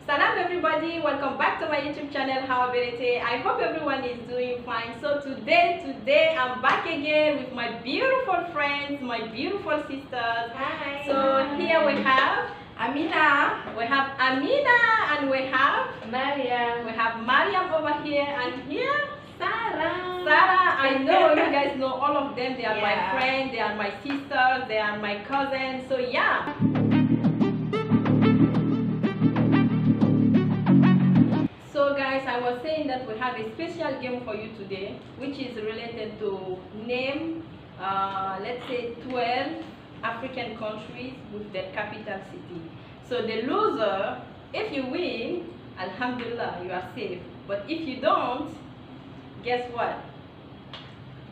Salam everybody, welcome back to my YouTube channel. How ability? I hope everyone is doing fine. So today I'm back again with my beautiful friends, my beautiful sisters. Hi. So here we have Amina. we have Amina, and we have Mariam over here, and here Sarah. I know you guys know all of them. They are my Yeah. friends, they are my sisters, they are my cousins. So yeah. So guys, I was saying that we have a special game for you today, which is related to name, let's say 12 African countries with their capital city. So the loser, if you win, Alhamdulillah, you are safe. But if you don't, guess what?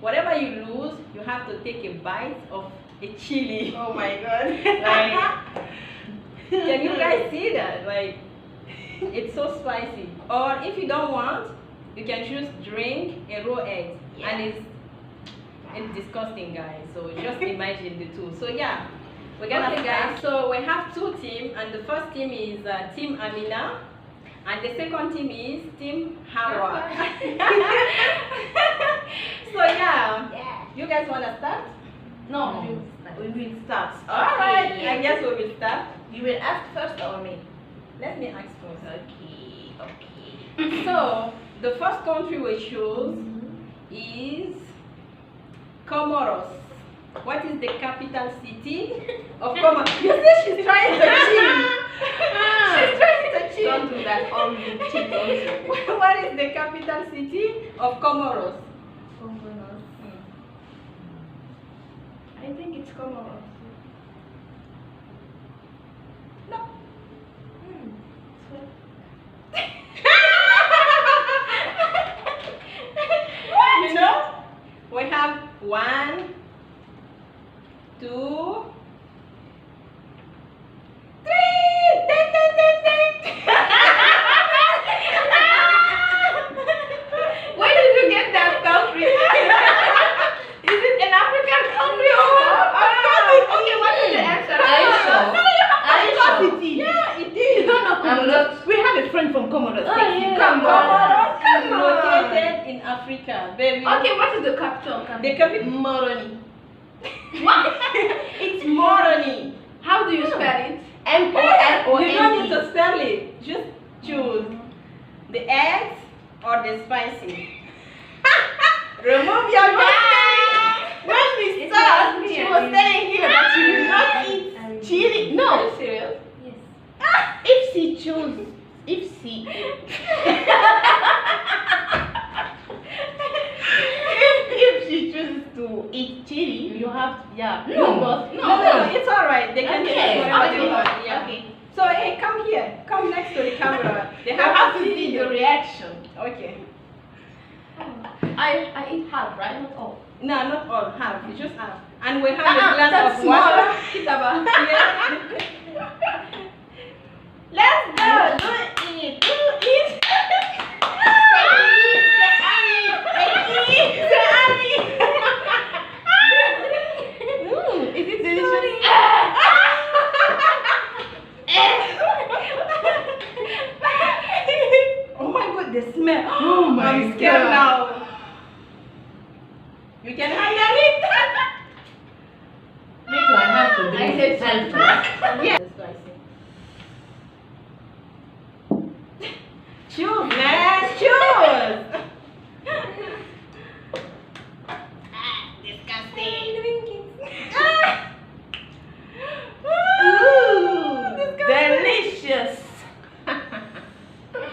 Whatever you lose, you have to take a bite of a chili. Oh my god. Like, can you guys see that? Like, it's so spicy. Or if you don't want, you can choose drink a raw egg. Yeah. And it's disgusting, guys. So just imagine the two. So yeah, we're gonna start. So we have two teams, and the first team is Team Amina, and the second team is Team Hawa. So yeah, you guys wanna start? No, we will start. Alright, Okay. I guess we will start. You will ask first or me? Let me ask first. Okay. So the first country we choose is Comoros. What is the capital city of Comoros? You see, she's trying to cheat. She's trying to cheat. Don't do that. Only cheat also. What is the capital city of Comoros? I think it's Comoros. No. You know, we have 1, 2, 3. Ding, ding, ding, ding. Where did you get that country? Is it an African country or what? Okay, what is the answer? Are you sure? No, you have Are you to sure? Yeah, it is. You don't know Comoros? We have a friend from Comoros. Oh, yeah. Comoros is located in Africa, baby. Okay, what is the capital? The capital. Moroni. What? It's Moroni. How do you spell it? You don't need M-O-R-O-N-E. to spell it. Just choose the eggs or the spicy. Remove your mistake. When we started, she was saying here that she will not eat chili. Are No. you serious? If she chooses, if she chooses to eat chili, you have to, yeah. No, it's alright. They can choose whatever they want. Yeah. Okay. So hey, come here. Come next to the camera. They You have have to see the reaction. Okay. I eat half, right? Not all. No, not all. Half. You just half. And we have a That's glass of small. water. Kitaba. Yeah. Let's go. Do it. Do it. Is it delicious? Oh my god, the smell. Oh my I'm scared God. now. You can handle it. Me too, I have to do I it. said so. Yeah. Choose, man. Choose. Ooh, delicious.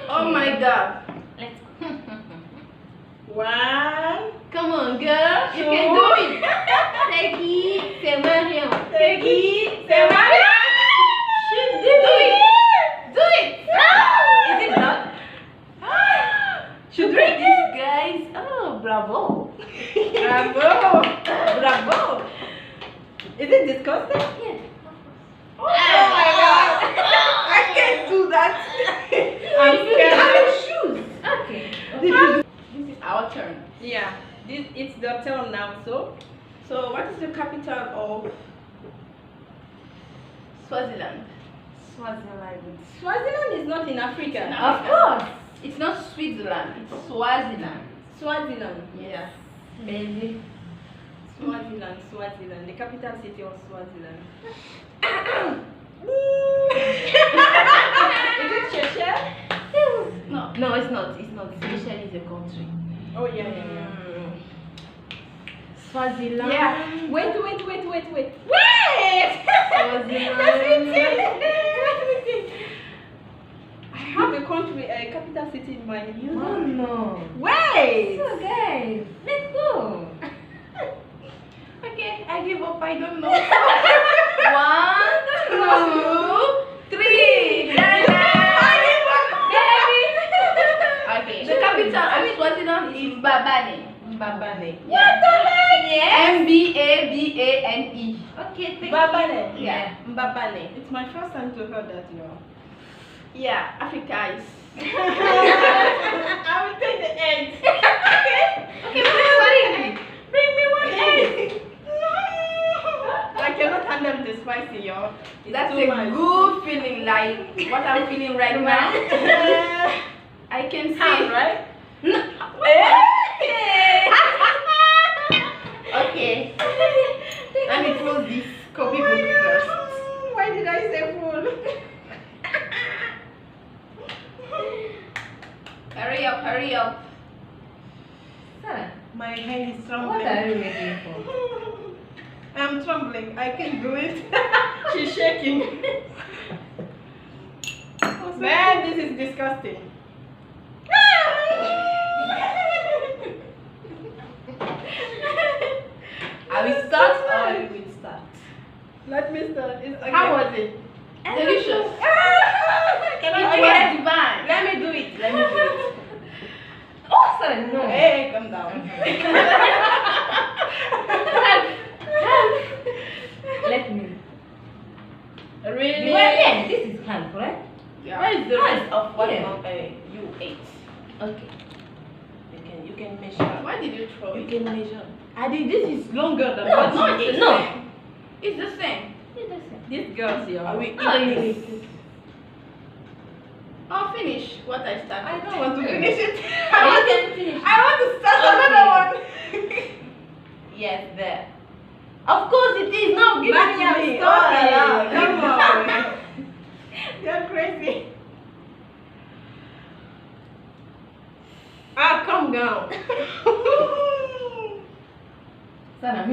Oh my God. Let's go. 1. Come on, girl. You can do it. Segui, c'est Mariam. Segui, c'est Mariam. She did it. Do it. Is it not? Should Look at drink this, guys. Oh, bravo. Bravo. Bravo. Is it disgusting? Yeah. Oh my god. I can't do that. I'm scared. Shoes. Okay. This is our turn. Yeah. It's the turn now, so. So, what is the capital of Swaziland? Swaziland. Swaziland is not not in Africa. Of course. It's not Switzerland. It's Swaziland. Swaziland. Yeah. Baby. Swaziland. The capital city of Swaziland. Is it Cheshire? No. No, it's not. It's not. Seychelles is a country. Oh yeah. Swaziland. Yeah. Wait. Swaziland. I have a country, a capital city in mind. You Oh know? no. Wait. So guys, let's go. Okay, I give up. I don't know. 1, 2, 3. Okay. The capital of Swaziland is Mbabane. Mbabane. What the heck? Mbabane. Okay, thank Mbabane. you. Yeah. Mbabane. It's my first time to hear that, you know. Yeah, Africa is. I will take the eggs. Okay, Bring me one egg. I cannot handle the spicy, yo. It's that's too a much. good feeling, like what I'm feeling right now. I can see. Ham, right? No. Okay. Let me close this copybook first. Why did I say full? Hurry up, hurry up. Sarah, My hand is what trembling. are you waiting for? I'm trembling. I can't do it. She's shaking. Man, this is disgusting. I will start or you will start? Let me start. It's okay. How was it? Delicious. Can It I was divine. Let me do it. Let me do it. Oh, sorry, no. Hey, calm down. Let me. Really? Well, yeah, this is hand, right? Yeah. Where is the rest of what Yeah. you ate? Okay. You can measure. Why did you throw You it? can measure. I think this is longer than No, what no, you it's ate. the same. It's the same. These girls here. Oh, We you eat eat this. I'll finish what I started. I don't want to finish it. You can finish. I want to start Okay. another one. Yes, there. Of course it is. No, give it to me. Stop Okay. it. Come on. You're crazy. Ah, calm down. Sarah,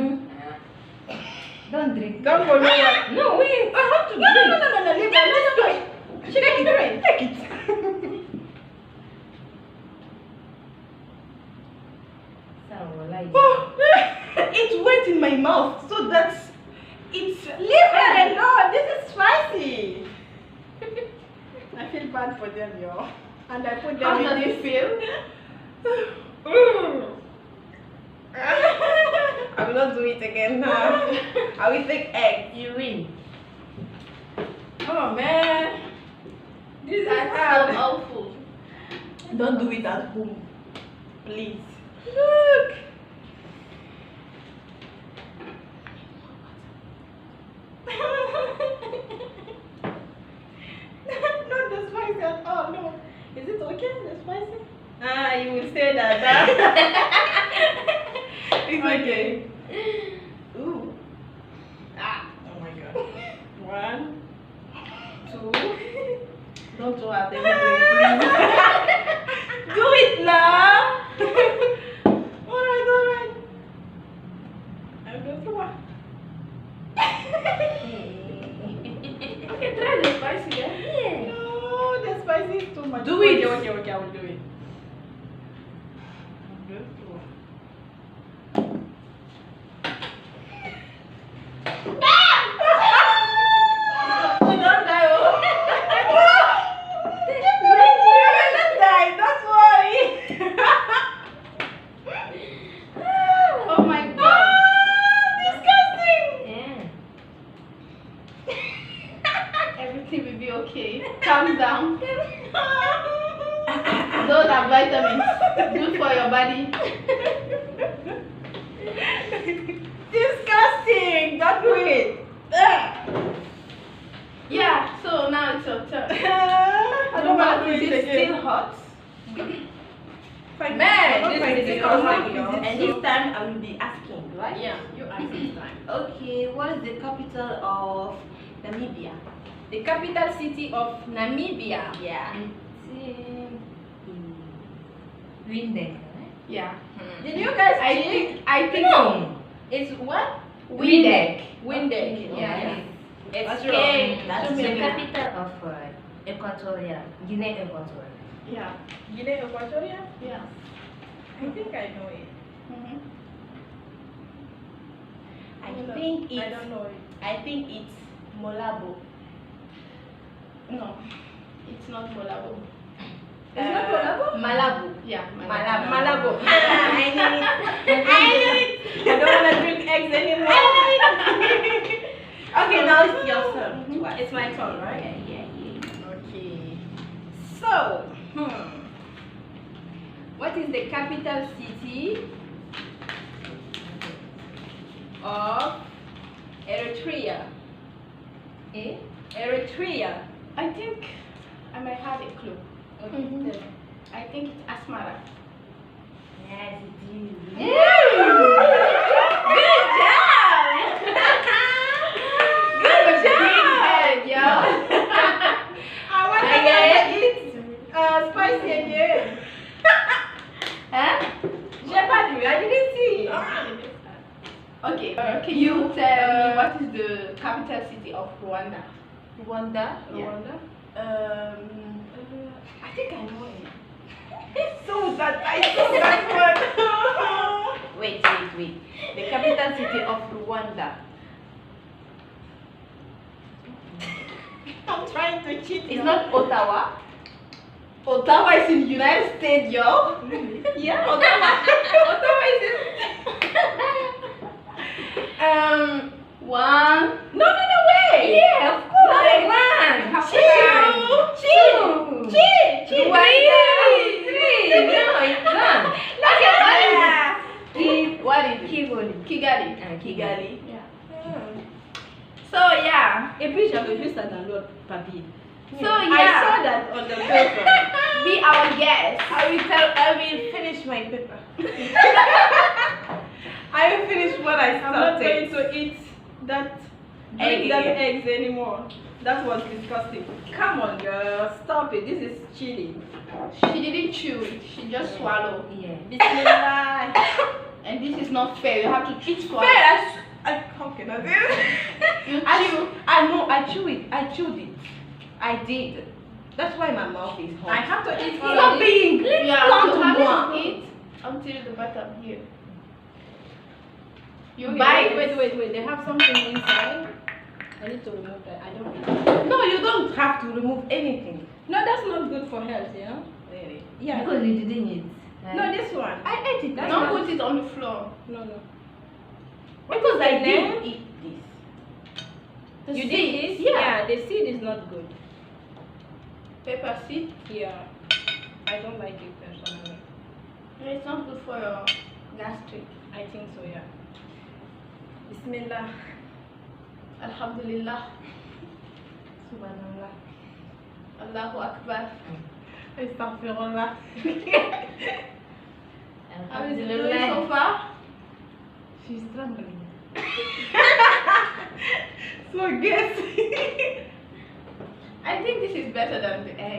don't drink. Don't go nowhere. No, wait. I have to No, drink. leave it. Let's do it. Take it, take it. Sarah will like It went in my mouth, so that's it's. Leave it alone. This is spicy. I feel bad for them, yo, and I put them How in does this. it feel? I will not do it again now. I will take egg. You win. Oh man, this is That's so hard. awful. Don't do it at home, please. Look. Not the spicy at all. No. Is it okay? The spicy? Ah, you will say that. It's okay. Ooh. Ah. Oh my god. 1, 2. Don't throw out everything, please. Do it now. Alright. I'm going to watch. Okay, try the spicy then. No, the spicy is too much. Do it. Okay, I will do it. I'm going to watch. Don't die, oh. Don't die, don't worry. Oh my god. Disgusting. Yeah. Everything will be okay. Calm down. Those are vitamins. Good for your body. Disgusting. Don't do it. Yeah, so now it's your turn. I don't want Is it still hot? Man, this is difficult. difficult. And this time I will be asking, right? Yeah, you ask this time. Okay, what is the capital of Namibia? The capital city of Namibia. Yeah. Windek. Yeah. Did you guys I think No. It's what? Windek. Windek. Yeah. It's Okay, true. that's The Namibia. capital of Equatorial, Guinea Equatorial. Yeah. Guinea Equatorial? Yeah. I think I know it. I think I it's don't know it. Malabo. No. It's not Malabo. It's not Malabo? Malabo. Yeah, Malabo. I know it. I don't want to drink eggs anymore. Okay, now it's your turn. It's my turn, right? Yeah. Okay. So, what is the capital city of Eritrea? Eritrea. I think I might have a clue. Okay. tell me. I think it's Asmara. Yes, it is. Good job! Good job! Yo. I want to eat spicy again. Huh? Jeopardy, I didn't see. Okay. Can you tell me what is the capital city of Rwanda? Rwanda. Rwanda? I think I know it. So that I saw that one. Wait. The capital city of Rwanda. I'm trying to cheat. It's not Ottawa. Ottawa is in United States, yo. Yeah, Ottawa. Ottawa is in. One. No, way. Yeah, of course. Like one. Two. Three. No, it's done. Look at that. What is it? Kigali. Kigali. Kigali. Yeah. Hmm. So yeah. Et puis j'avais vu ça dans l'autre papier. So I yeah. saw that on the paper. Be our guest. I will finish my paper. I will finish what I started. I'm not going to eat that eggs anymore. That was disgusting. Come on, girl, stop it. This is chili. She didn't chew it. She just swallowed. Yeah. Bismillah. And this is not fair. You have to treat swallow. How can I do it? You I chew. chewed it. I did. That's why my mouth is hot. I have to eat all Stop of this. being Yeah, Come you to have moi. to eat until the bottom here. You Okay, bite. wait. They have something inside. I need to remove that. I don't. No, you don't have to remove anything. No, that's not good for health, you know? Really? Yeah. Because you didn't eat. No, this one. I ate it. That's Don't not put it on the floor. No. because I And then- did eat this. The You seed. did this? Yeah. The seed is not good. Pepper seed. Yeah. I don't like it personally. It's not good for your gastric. I think so, yeah. Bismillah. Alhamdulillah. Subhanallah. Allahu Akbar. Astaghfirullah. How is it doing so far? She's trembling. So guess. I think this is better than the egg.